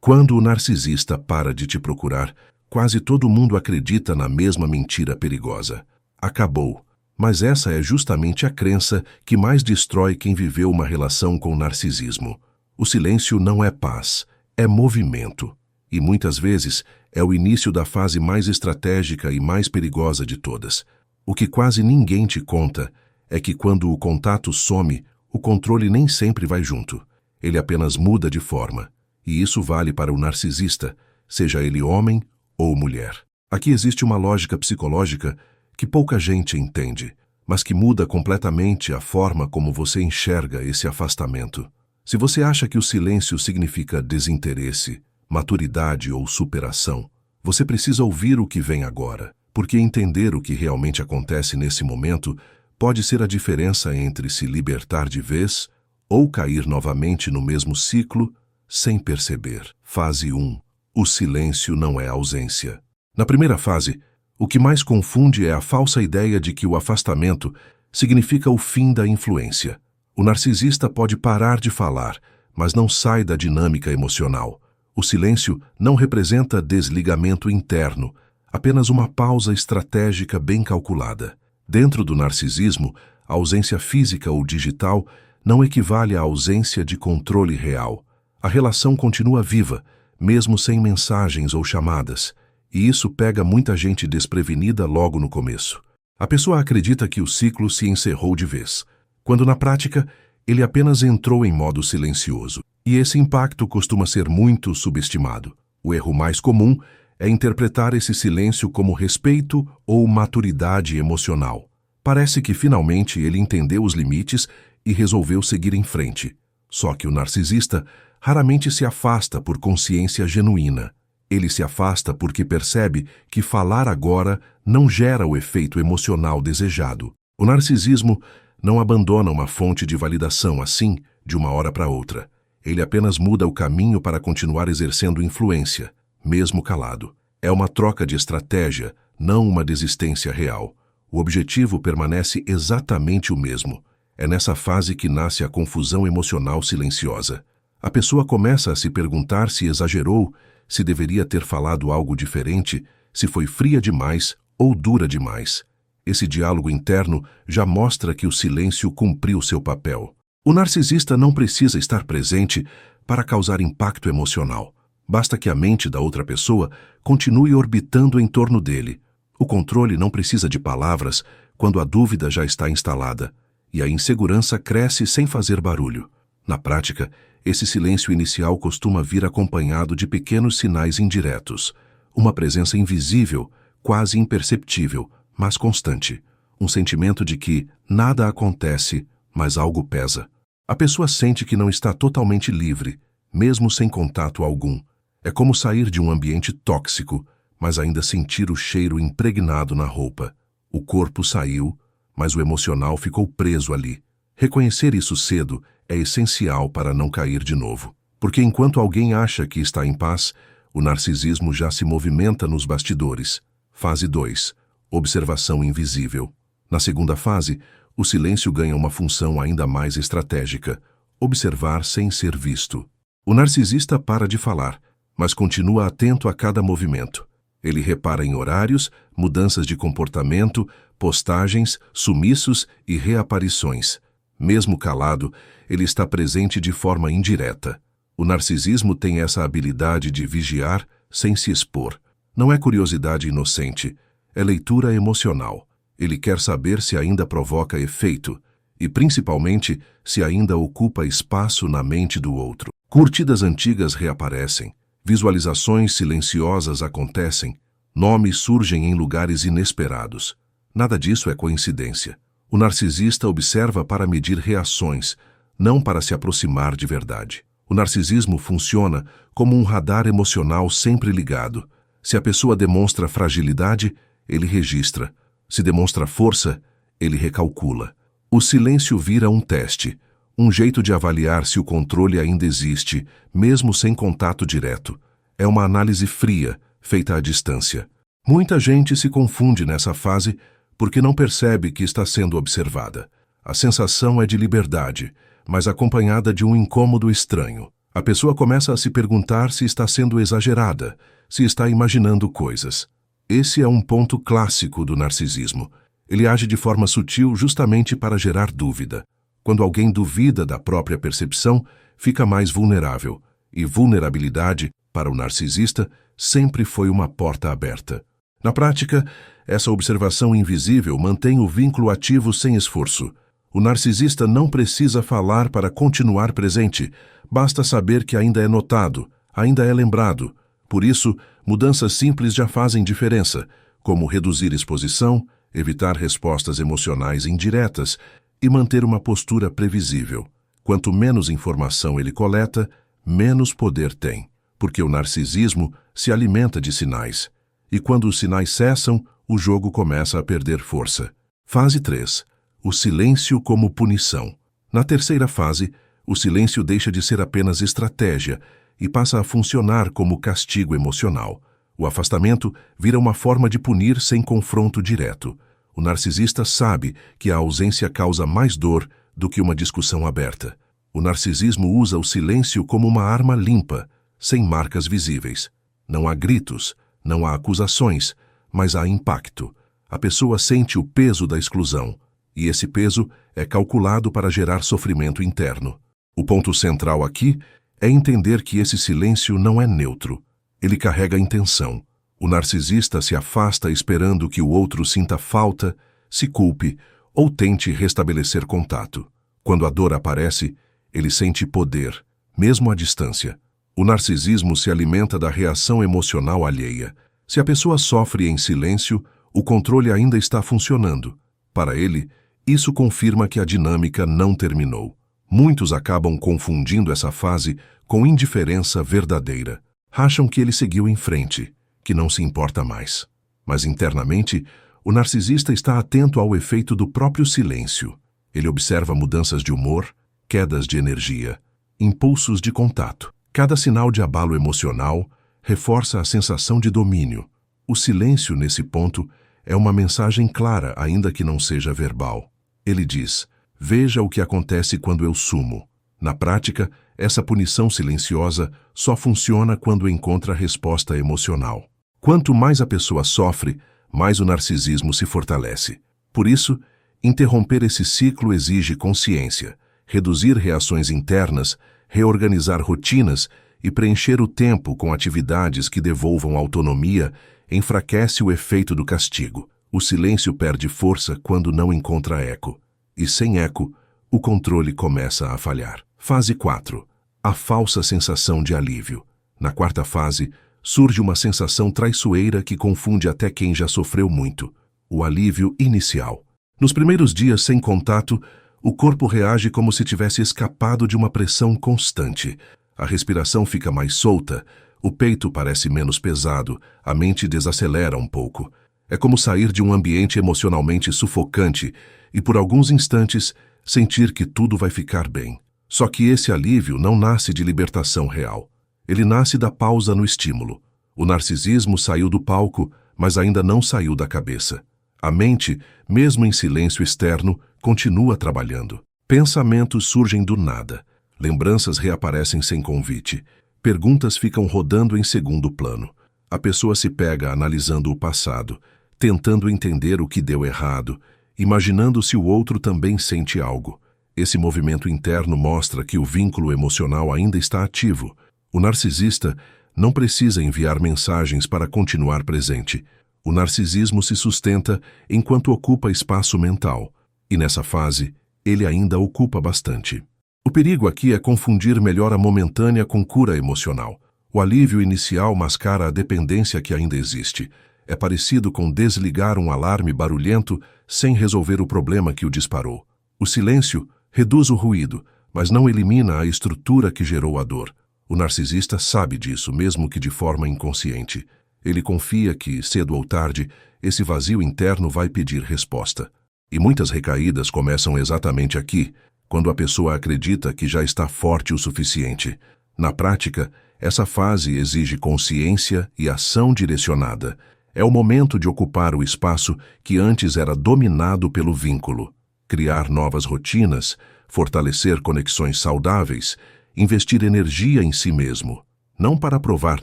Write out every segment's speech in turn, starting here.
Quando o narcisista para de te procurar, quase todo mundo acredita na mesma mentira perigosa. Acabou. Mas essa é justamente a crença que mais destrói quem viveu uma relação com narcisismo. O silêncio não é paz, é movimento. E muitas vezes é o início da fase mais estratégica e mais perigosa de todas. O que quase ninguém te conta é que quando o contato some, o controle nem sempre vai junto. Ele apenas muda de forma. E isso vale para o narcisista, seja ele homem ou mulher. Aqui existe uma lógica psicológica que pouca gente entende, mas que muda completamente a forma como você enxerga esse afastamento. Se você acha que o silêncio significa desinteresse, maturidade ou superação, você precisa ouvir o que vem agora, porque entender o que realmente acontece nesse momento pode ser a diferença entre se libertar de vez ou cair novamente no mesmo ciclo sem perceber. Fase 1. O silêncio não é ausência. Na primeira fase, o que mais confunde é a falsa ideia de que o afastamento significa o fim da influência. O narcisista pode parar de falar, mas não sai da dinâmica emocional. O silêncio não representa desligamento interno, apenas uma pausa estratégica bem calculada. Dentro do narcisismo, a ausência física ou digital não equivale à ausência de controle real. A relação continua viva, mesmo sem mensagens ou chamadas. E isso pega muita gente desprevenida logo no começo. A pessoa acredita que o ciclo se encerrou de vez, quando na prática ele apenas entrou em modo silencioso. E esse impacto costuma ser muito subestimado. O erro mais comum é interpretar esse silêncio como respeito ou maturidade emocional. Parece que finalmente ele entendeu os limites e resolveu seguir em frente. Só que o narcisista raramente se afasta por consciência genuína. Ele se afasta porque percebe que falar agora não gera o efeito emocional desejado. O narcisismo não abandona uma fonte de validação assim, de uma hora para outra. Ele apenas muda o caminho para continuar exercendo influência, mesmo calado. É uma troca de estratégia, não uma desistência real. O objetivo permanece exatamente o mesmo. É nessa fase que nasce a confusão emocional silenciosa. A pessoa começa a se perguntar se exagerou, se deveria ter falado algo diferente, se foi fria demais ou dura demais. Esse diálogo interno já mostra que o silêncio cumpriu seu papel. O narcisista não precisa estar presente para causar impacto emocional. Basta que a mente da outra pessoa continue orbitando em torno dele. O controle não precisa de palavras quando a dúvida já está instalada, e a insegurança cresce sem fazer barulho. Na prática, esse silêncio inicial costuma vir acompanhado de pequenos sinais indiretos. Uma presença invisível, quase imperceptível, mas constante. Um sentimento de que nada acontece, mas algo pesa. A pessoa sente que não está totalmente livre, mesmo sem contato algum. É como sair de um ambiente tóxico, mas ainda sentir o cheiro impregnado na roupa. O corpo saiu, mas o emocional ficou preso ali. Reconhecer isso cedo é essencial para não cair de novo. Porque enquanto alguém acha que está em paz, o narcisismo já se movimenta nos bastidores. Fase 2. Observação invisível. Na segunda fase, o silêncio ganha uma função ainda mais estratégica: observar sem ser visto. O narcisista para de falar, mas continua atento a cada movimento. Ele repara em horários, mudanças de comportamento, postagens, sumiços e reaparições. Mesmo calado, ele está presente de forma indireta. O narcisismo tem essa habilidade de vigiar sem se expor. Não é curiosidade inocente, é leitura emocional. Ele quer saber se ainda provoca efeito e, principalmente, se ainda ocupa espaço na mente do outro. Curtidas antigas reaparecem, visualizações silenciosas acontecem, nomes surgem em lugares inesperados. Nada disso é coincidência. O narcisista observa para medir reações, não para se aproximar de verdade. O narcisismo funciona como um radar emocional sempre ligado. Se a pessoa demonstra fragilidade, ele registra. Se demonstra força, ele recalcula. O silêncio vira um teste, um jeito de avaliar se o controle ainda existe, mesmo sem contato direto. É uma análise fria, feita à distância. Muita gente se confunde nessa fase porque não percebe que está sendo observada. A sensação é de liberdade, mas acompanhada de um incômodo estranho. A pessoa começa a se perguntar se está sendo exagerada, se está imaginando coisas. Esse é um ponto clássico do narcisismo. Ele age de forma sutil justamente para gerar dúvida. Quando alguém duvida da própria percepção, fica mais vulnerável. E vulnerabilidade, para o narcisista, sempre foi uma porta aberta. Na prática, essa observação invisível mantém o vínculo ativo sem esforço. O narcisista não precisa falar para continuar presente, basta saber que ainda é notado, ainda é lembrado. Por isso, mudanças simples já fazem diferença, como reduzir exposição, evitar respostas emocionais indiretas e manter uma postura previsível. Quanto menos informação ele coleta, menos poder tem, porque o narcisismo se alimenta de sinais. E quando os sinais cessam, o jogo começa a perder força. Fase 3. O silêncio como punição. Na terceira fase, o silêncio deixa de ser apenas estratégia e passa a funcionar como castigo emocional. O afastamento vira uma forma de punir sem confronto direto. O narcisista sabe que a ausência causa mais dor do que uma discussão aberta. O narcisismo usa o silêncio como uma arma limpa, sem marcas visíveis. Não há gritos, não há acusações, mas há impacto. A pessoa sente o peso da exclusão, e esse peso é calculado para gerar sofrimento interno. O ponto central aqui é entender que esse silêncio não é neutro. Ele carrega intenção. O narcisista se afasta esperando que o outro sinta falta, se culpe ou tente restabelecer contato. Quando a dor aparece, ele sente poder, mesmo à distância. O narcisismo se alimenta da reação emocional alheia. Se a pessoa sofre em silêncio, o controle ainda está funcionando. Para ele, isso confirma que a dinâmica não terminou. Muitos acabam confundindo essa fase com indiferença verdadeira. Acham que ele seguiu em frente, que não se importa mais. Mas internamente, o narcisista está atento ao efeito do próprio silêncio. Ele observa mudanças de humor, quedas de energia, impulsos de contato. Cada sinal de abalo emocional reforça a sensação de domínio. O silêncio, nesse ponto, é uma mensagem clara, ainda que não seja verbal. Ele diz: veja o que acontece quando eu sumo. Na prática, essa punição silenciosa só funciona quando encontra resposta emocional. Quanto mais a pessoa sofre, mais o narcisismo se fortalece. Por isso, interromper esse ciclo exige consciência, reduzir reações internas, reorganizar rotinas e preencher o tempo com atividades que devolvam autonomia enfraquece o efeito do castigo. O silêncio perde força quando não encontra eco. E sem eco, o controle começa a falhar. Fase 4. A falsa sensação de alívio. Na quarta fase, surge uma sensação traiçoeira que confunde até quem já sofreu muito. O alívio inicial. Nos primeiros dias sem contato, o corpo reage como se tivesse escapado de uma pressão constante. A respiração fica mais solta, o peito parece menos pesado, a mente desacelera um pouco. É como sair de um ambiente emocionalmente sufocante e, por alguns instantes, sentir que tudo vai ficar bem. Só que esse alívio não nasce de libertação real. Ele nasce da pausa no estímulo. O narcisismo saiu do palco, mas ainda não saiu da cabeça. A mente, mesmo em silêncio externo, continua trabalhando. Pensamentos surgem do nada. Lembranças reaparecem sem convite. Perguntas ficam rodando em segundo plano. A pessoa se pega analisando o passado, tentando entender o que deu errado, imaginando se o outro também sente algo. Esse movimento interno mostra que o vínculo emocional ainda está ativo. O narcisista não precisa enviar mensagens para continuar presente. O narcisismo se sustenta enquanto ocupa espaço mental. E nessa fase, ele ainda ocupa bastante. O perigo aqui é confundir melhora momentânea com cura emocional. O alívio inicial mascara a dependência que ainda existe. É parecido com desligar um alarme barulhento sem resolver o problema que o disparou. O silêncio reduz o ruído, mas não elimina a estrutura que gerou a dor. O narcisista sabe disso, mesmo que de forma inconsciente. Ele confia que, cedo ou tarde, esse vazio interno vai pedir resposta. E muitas recaídas começam exatamente aqui, quando a pessoa acredita que já está forte o suficiente. Na prática, essa fase exige consciência e ação direcionada. É o momento de ocupar o espaço que antes era dominado pelo vínculo, criar novas rotinas, fortalecer conexões saudáveis investir energia em si mesmo, não para provar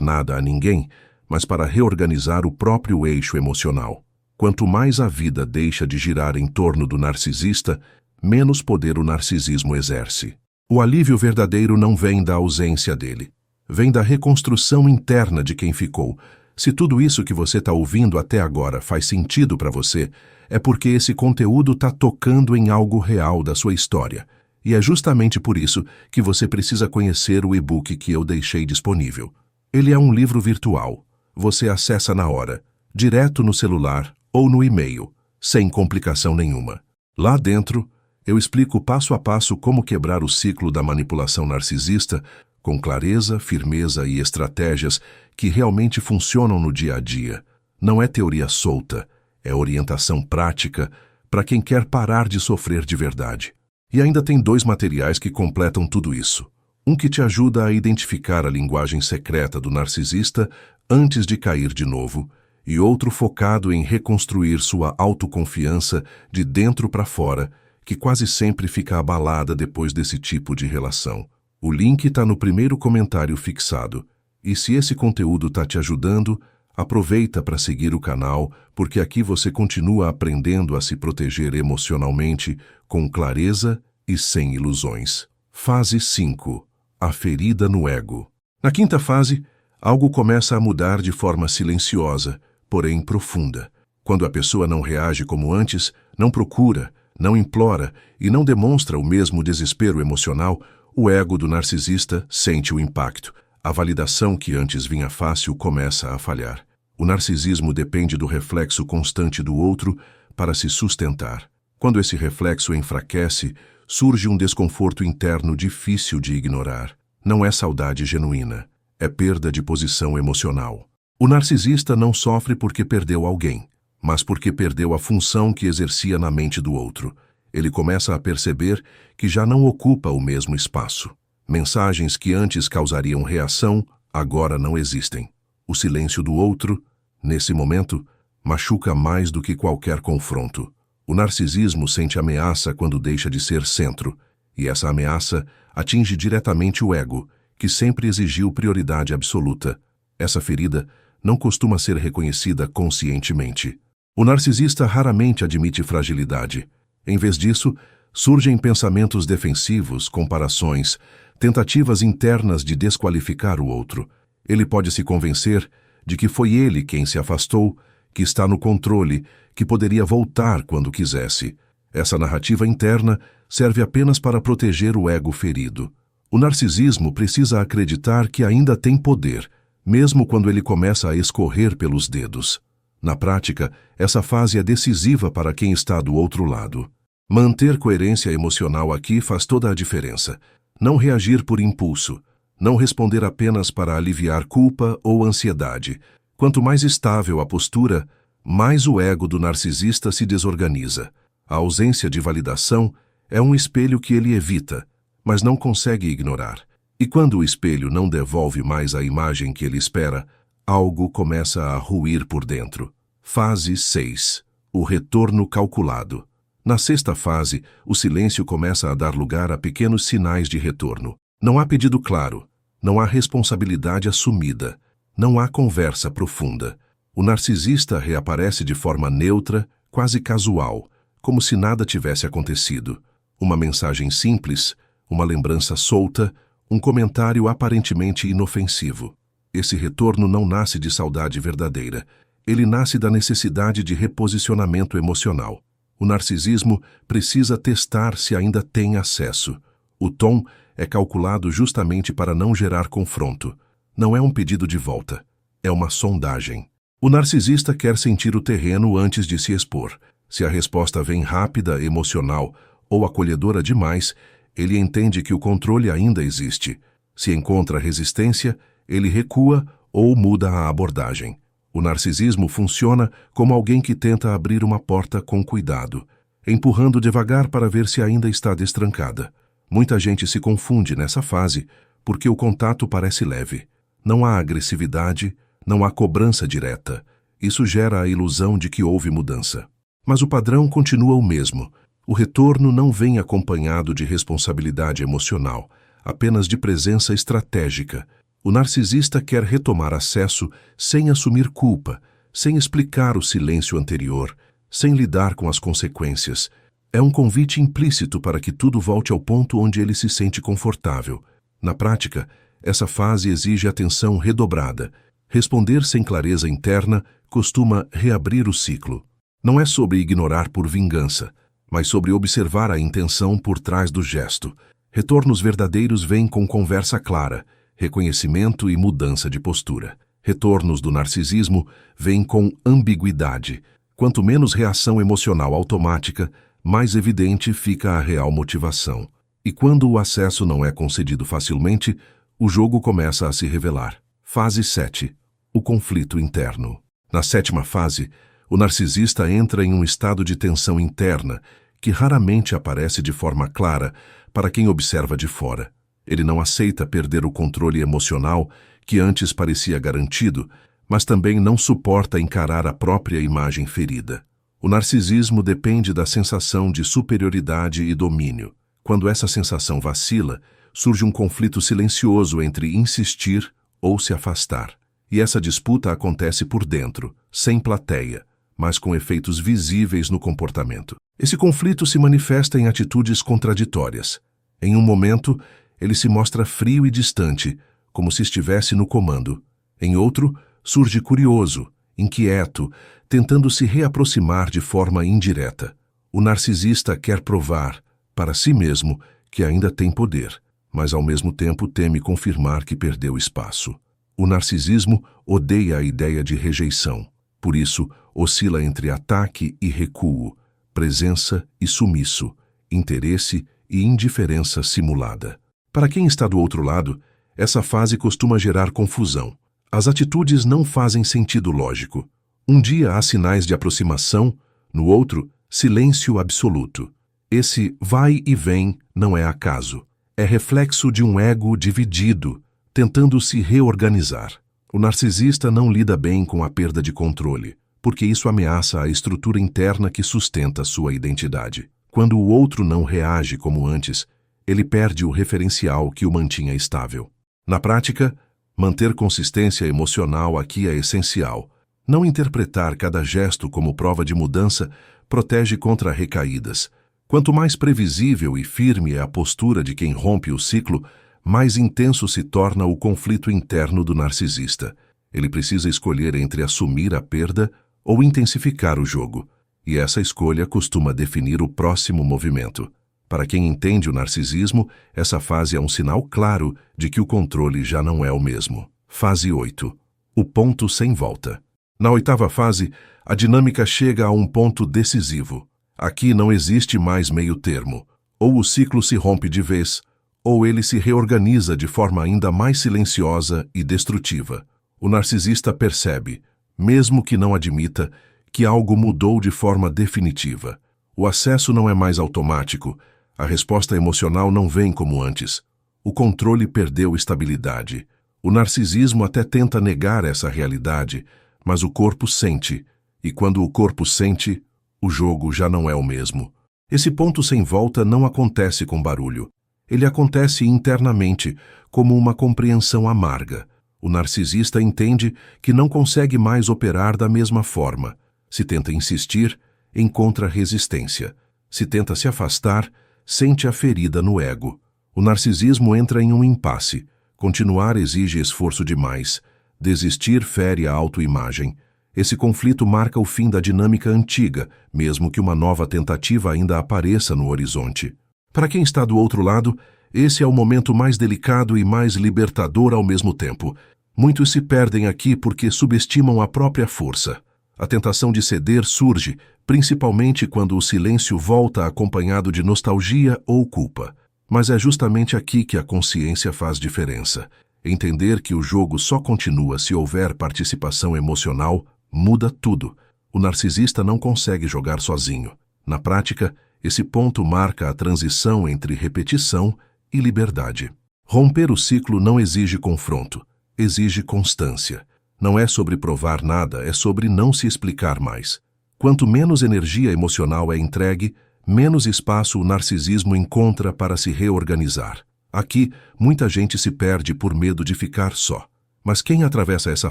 nada a ninguém, mas para reorganizar o próprio eixo emocional. Quanto mais a vida deixa de girar em torno do narcisista, menos poder o narcisismo exerce. O alívio verdadeiro não vem da ausência dele. Vem da reconstrução interna de quem ficou. Se tudo isso que você está ouvindo até agora faz sentido para você, é porque esse conteúdo está tocando em algo real da sua história. E é justamente por isso que você precisa conhecer o e-book que eu deixei disponível. Ele é um livro virtual. Você acessa na hora, direto no celular ou no e-mail, sem complicação nenhuma. Lá dentro, eu explico passo a passo como quebrar o ciclo da manipulação narcisista com clareza, firmeza e estratégias que realmente funcionam no dia a dia. Não é teoria solta, é orientação prática para quem quer parar de sofrer de verdade. E ainda tem 2 materiais que completam tudo isso. Um que te ajuda a identificar a linguagem secreta do narcisista antes de cair de novo, e outro focado em reconstruir sua autoconfiança de dentro para fora, que quase sempre fica abalada depois desse tipo de relação. O link está no primeiro comentário fixado. E se esse conteúdo está te ajudando, aproveita para seguir o canal, porque aqui você continua aprendendo a se proteger emocionalmente com clareza e sem ilusões. Fase 5. A ferida no ego. Na 5ª fase, algo começa a mudar de forma silenciosa, porém profunda. Quando a pessoa não reage como antes, não procura, não implora e não demonstra o mesmo desespero emocional, o ego do narcisista sente o impacto. A validação que antes vinha fácil começa a falhar. O narcisismo depende do reflexo constante do outro para se sustentar. Quando esse reflexo enfraquece, surge um desconforto interno difícil de ignorar. Não é saudade genuína, é perda de posição emocional. O narcisista não sofre porque perdeu alguém, mas porque perdeu a função que exercia na mente do outro. Ele começa a perceber que já não ocupa o mesmo espaço. Mensagens que antes causariam reação, agora não existem. O silêncio do outro, nesse momento, machuca mais do que qualquer confronto. O narcisismo sente ameaça quando deixa de ser centro, e essa ameaça atinge diretamente o ego, que sempre exigiu prioridade absoluta. Essa ferida não costuma ser reconhecida conscientemente. O narcisista raramente admite fragilidade. Em vez disso, surgem pensamentos defensivos, comparações, tentativas internas de desqualificar o outro. Ele pode se convencer de que foi ele quem se afastou, que está no controle, que poderia voltar quando quisesse. Essa narrativa interna serve apenas para proteger o ego ferido. O narcisismo precisa acreditar que ainda tem poder, mesmo quando ele começa a escorrer pelos dedos. Na prática, essa fase é decisiva para quem está do outro lado. Manter coerência emocional aqui faz toda a diferença. Não reagir por impulso. Não responder apenas para aliviar culpa ou ansiedade. Quanto mais estável a postura, mais o ego do narcisista se desorganiza. A ausência de validação é um espelho que ele evita, mas não consegue ignorar. E quando o espelho não devolve mais a imagem que ele espera, algo começa a ruir por dentro. Fase 6. O retorno calculado. Na 6ª fase, o silêncio começa a dar lugar a pequenos sinais de retorno. Não há pedido claro, não há responsabilidade assumida, não há conversa profunda. O narcisista reaparece de forma neutra, quase casual, como se nada tivesse acontecido. Uma mensagem simples, uma lembrança solta, um comentário aparentemente inofensivo. Esse retorno não nasce de saudade verdadeira. Ele nasce da necessidade de reposicionamento emocional. O narcisismo precisa testar se ainda tem acesso. O tom é calculado justamente para não gerar confronto. Não é um pedido de volta. É uma sondagem. O narcisista quer sentir o terreno antes de se expor. Se a resposta vem rápida, emocional ou acolhedora demais, ele entende que o controle ainda existe. Se encontra resistência, ele recua ou muda a abordagem. O narcisismo funciona como alguém que tenta abrir uma porta com cuidado, empurrando devagar para ver se ainda está destrancada. Muita gente se confunde nessa fase porque o contato parece leve. Não há agressividade, não há cobrança direta. Isso gera a ilusão de que houve mudança. Mas o padrão continua o mesmo. O retorno não vem acompanhado de responsabilidade emocional. apenas de presença estratégica. O narcisista quer retomar acesso sem assumir culpa, sem explicar o silêncio anterior, sem lidar com as consequências. É um convite implícito para que tudo volte ao ponto onde ele se sente confortável. Na prática, essa fase exige atenção redobrada. Responder sem clareza interna costuma reabrir o ciclo. Não é sobre ignorar por vingança, mas sobre observar a intenção por trás do gesto. Retornos verdadeiros vêm com conversa clara, reconhecimento e mudança de postura. Retornos do narcisismo vêm com ambiguidade. Quanto menos reação emocional automática, mais evidente fica a real motivação. E quando o acesso não é concedido facilmente, o jogo começa a se revelar. Fase 7. O conflito interno. Na sétima fase, o narcisista entra em um estado de tensão interna que raramente aparece de forma clara para quem observa de fora. Ele não aceita perder o controle emocional que antes parecia garantido, mas também não suporta encarar a própria imagem ferida. O narcisismo depende da sensação de superioridade e domínio. Quando essa sensação vacila, surge um conflito silencioso entre insistir ou se afastar. E essa disputa acontece por dentro, sem plateia, mas com efeitos visíveis no comportamento. Esse conflito se manifesta em atitudes contraditórias. Em um momento, ele se mostra frio e distante, como se estivesse no comando. Em outro, surge curioso, inquieto, tentando se reaproximar de forma indireta. O narcisista quer provar, para si mesmo, que ainda tem poder, mas ao mesmo tempo teme confirmar que perdeu espaço. O narcisismo odeia a ideia de rejeição. Por isso, oscila entre ataque e recuo, presença e sumiço, interesse e indiferença simulada. Para quem está do outro lado, essa fase costuma gerar confusão. As atitudes não fazem sentido lógico. Um dia há sinais de aproximação, no outro, silêncio absoluto. Esse vai e vem não é acaso. É reflexo de um ego dividido, tentando se reorganizar. O narcisista não lida bem com a perda de controle, porque isso ameaça a estrutura interna que sustenta sua identidade. Quando o outro não reage como antes, ele perde o referencial que o mantinha estável. Na prática, manter consistência emocional aqui é essencial. Não interpretar cada gesto como prova de mudança protege contra recaídas. Quanto mais previsível e firme é a postura de quem rompe o ciclo, mais intenso se torna o conflito interno do narcisista. Ele precisa escolher entre assumir a perda ou intensificar o jogo, e essa escolha costuma definir o próximo movimento. Para quem entende o narcisismo, essa fase é um sinal claro de que o controle já não é o mesmo. Fase 8. O ponto sem volta. Na oitava fase, a dinâmica chega a um ponto decisivo. Aqui não existe mais meio termo. Ou o ciclo se rompe de vez, ou ele se reorganiza de forma ainda mais silenciosa e destrutiva. O narcisista percebe, mesmo que não admita, que algo mudou de forma definitiva. O acesso não é mais automático, a resposta emocional não vem como antes. O controle perdeu estabilidade. O narcisismo até tenta negar essa realidade, mas o corpo sente, e quando o corpo sente, o jogo já não é o mesmo. Esse ponto sem volta não acontece com barulho. Ele acontece internamente, como uma compreensão amarga. O narcisista entende que não consegue mais operar da mesma forma. Se tenta insistir, encontra resistência. Se tenta se afastar, sente a ferida no ego. O narcisismo entra em um impasse. Continuar exige esforço demais. Desistir fere a autoimagem. Esse conflito marca o fim da dinâmica antiga, mesmo que uma nova tentativa ainda apareça no horizonte. Para quem está do outro lado, esse é o momento mais delicado e mais libertador ao mesmo tempo. Muitos se perdem aqui porque subestimam a própria força. A tentação de ceder surge, principalmente quando o silêncio volta acompanhado de nostalgia ou culpa. Mas é justamente aqui que a consciência faz diferença. Entender que o jogo só continua se houver participação emocional muda tudo. O narcisista não consegue jogar sozinho. Na prática, esse ponto marca a transição entre repetição e liberdade. Romper o ciclo não exige confronto, exige constância. Não é sobre provar nada, é sobre não se explicar mais. Quanto menos energia emocional é entregue, menos espaço o narcisismo encontra para se reorganizar. Aqui, muita gente se perde por medo de ficar só. Mas quem atravessa essa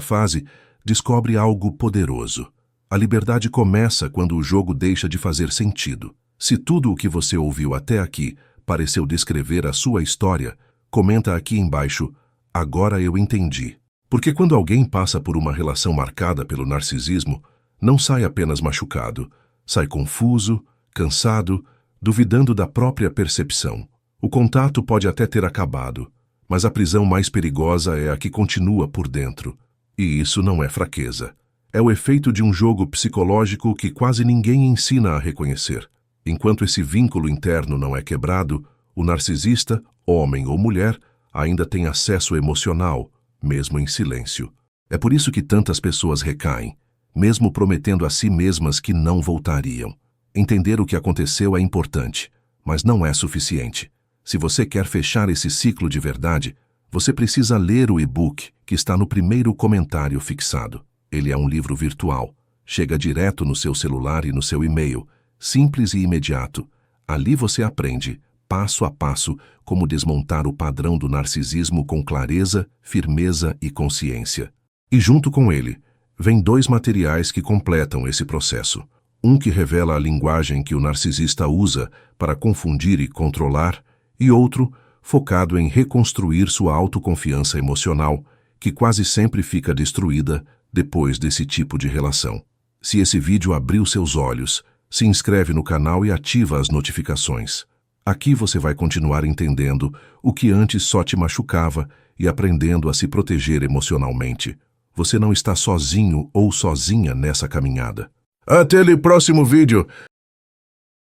fase descobre algo poderoso. A liberdade começa quando o jogo deixa de fazer sentido. Se tudo o que você ouviu até aqui pareceu descrever a sua história, comenta aqui embaixo: agora eu entendi. Porque quando alguém passa por uma relação marcada pelo narcisismo, não sai apenas machucado, sai confuso, cansado, duvidando da própria percepção. O contato pode até ter acabado, mas a prisão mais perigosa é a que continua por dentro. E isso não é fraqueza. É o efeito de um jogo psicológico que quase ninguém ensina a reconhecer. Enquanto esse vínculo interno não é quebrado, o narcisista, homem ou mulher, ainda tem acesso emocional, mesmo em silêncio. É por isso que tantas pessoas recaem, mesmo prometendo a si mesmas que não voltariam. Entender o que aconteceu é importante, mas não é suficiente. Se você quer fechar esse ciclo de verdade, você precisa ler o e-book que está no primeiro comentário fixado. Ele é um livro virtual. Chega direto no seu celular e no seu e-mail, simples e imediato. Ali você aprende, passo a passo, como desmontar o padrão do narcisismo com clareza, firmeza e consciência. E junto com ele, vem 2 materiais que completam esse processo. Um que revela a linguagem que o narcisista usa para confundir e controlar, e outro focado em reconstruir sua autoconfiança emocional, que quase sempre fica destruída depois desse tipo de relação. Se esse vídeo abriu seus olhos, se inscreve no canal e ativa as notificações. Aqui você vai continuar entendendo o que antes só te machucava e aprendendo a se proteger emocionalmente. Você não está sozinho ou sozinha nessa caminhada. Até o próximo vídeo!